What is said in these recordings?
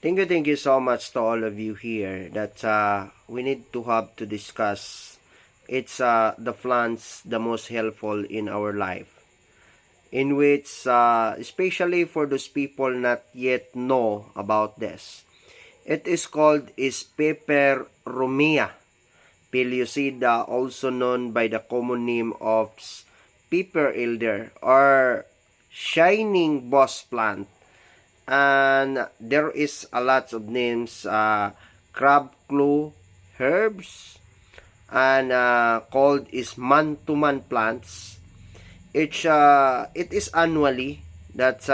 Thank you so much to all of you here that we need to have to discuss. It's the plants the most helpful in our life, in which especially for those people not yet know about this. It is called is peperomia pellucida, also known by the common name of pepper elder or shining boss plant. And there is a lot of names, crab claw herbs, and called is man-to-man plants. It is annually. That's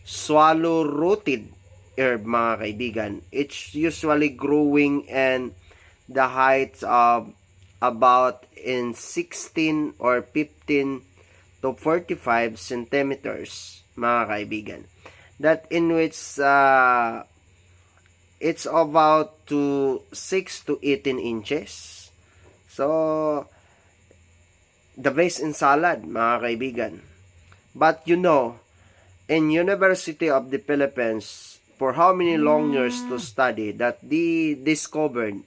swallow rooted herb, mga kaibigan. It's usually growing in the height of about in 16 or 15 to 45 centimeters, mga kaibigan. That in which it's about to 6 to 18 inches. So, the best in salad, mga kaibigan. But you know, in University of the Philippines, for how many long years to study, that they discovered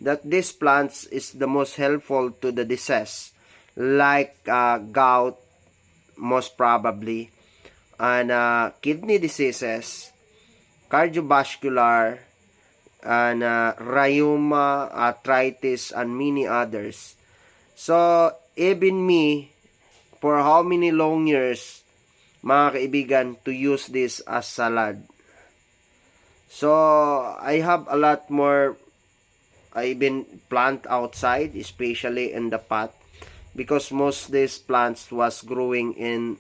that this plants is the most helpful to the disease, like gout, most probably, and kidney diseases, cardiovascular, and rheuma, arthritis, and many others. So, even me, for how many long years, mga kaibigan, to use this as salad. So, I have a lot more. I've been plant outside, especially in the pot, because most these plants was growing in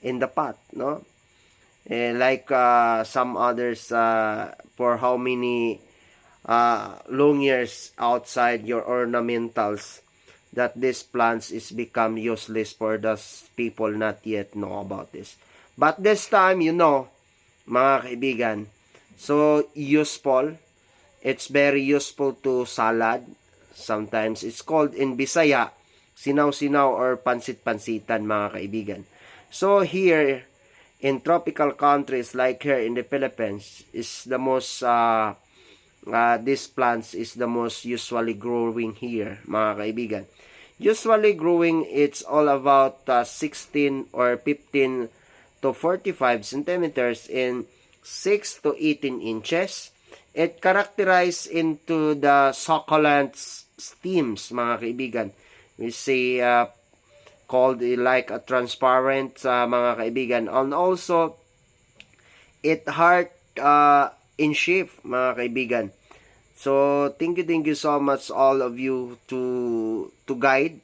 the pot, no? Like some others, for how many long years outside your ornamentals, that these plants is become useless for those people not yet know about this. But this time, you know, mga kaibigan, so useful. It's very useful to salad. Sometimes it's called in Bisaya, sinaw-sinaw or pansit-pansitan, mga kaibigan. So here, in tropical countries like here in the Philippines, is the most, this plants is the most usually growing here, mga kaibigan. Usually growing, it's all about 16 or 15 to 45 centimeters in 6 to 18 inches. It characterized into the succulent stems, mga kaibigan. We say called like a transparent, mga kaibigan. And also, it heart in shape, mga kaibigan. So, thank you so much all of you to guide.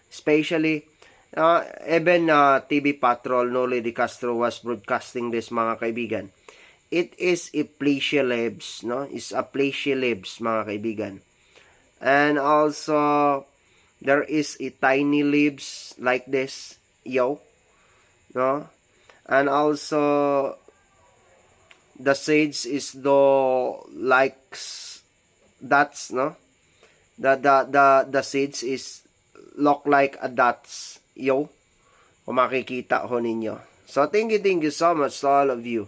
Especially, even TV Patrol, Noli de Castro was broadcasting this, mga kaibigan. It is a Aplasia leaves, no? It's Aplasia leaves, mga kaibigan. And also, there is a tiny leaves like this, no? And also, the seeds is like dots, no? The seeds is look like a dots, kung makikita ho ninyo. So, thank you so much to all of you.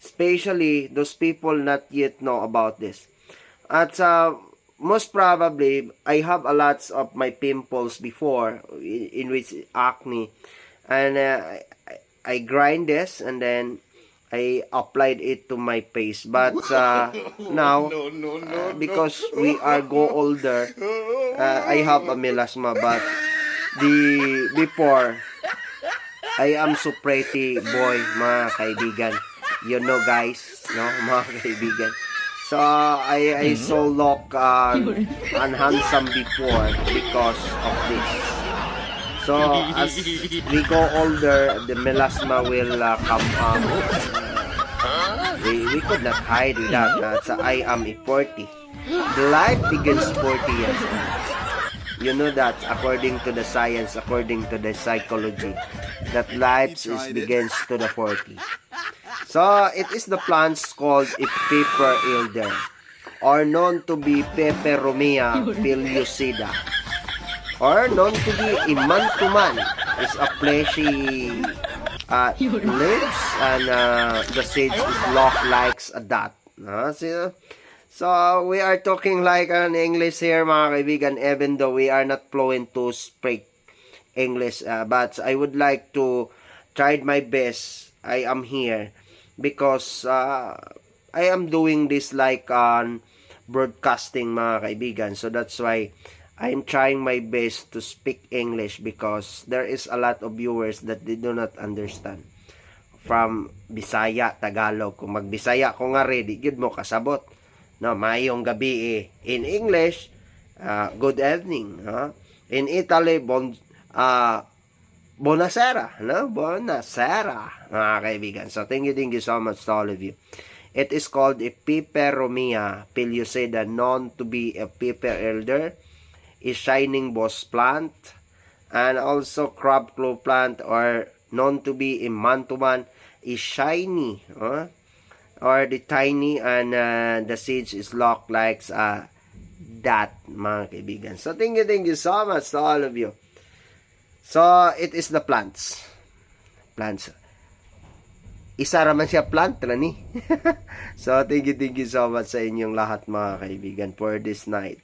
Especially those people not yet know about this. At most probably, I have a lot of my pimples before, in which acne. And I grind this and then I applied it to my face. But now, because we are go older, I have a melasma. But before, I am so pretty boy, mga kaibigan. You know, guys, no, mga kaibigan. So, I so look and handsome before because of this. So, as we go older, the melasma will come out. We could not hide that. So, I am a 40. The life begins 40 years old. You know that according to the science, according to the psychology, that life begins to the 40. So, it is the plants called a pepper elder, or known to be Peperomia pellucida, or known to be a man-to-man. It's a fleshy leaves, and the seeds is look like a dot. So, we are talking like an English here, mga kaibigan, even though we are not fluent to speak English. But I would like to try my best. I am here because I am doing this like on broadcasting, mga kaibigan. So, that's why I'm trying my best to speak English because there is a lot of viewers that they do not understand from Bisaya, Tagalog. Kung magbisaya ko nga ready, gid mo kasabot. No, mayong gabi in English, good evening. In Italy, buonasera. No? Buonasera, mga kaibigan. So, thank you so much to all of you. It is called a peperomia pellucida, known to be a pepper elder, a shining boss plant, and also crab claw plant, or known to be a mantuman, is shiny, or the tiny, and the seeds is locked like that, mga kaibigan. So, thank you so much to all of you. So, it is the plants. Isa raman siya plant, ni. So, thank you so much sa inyong lahat, mga kaibigan, for this night.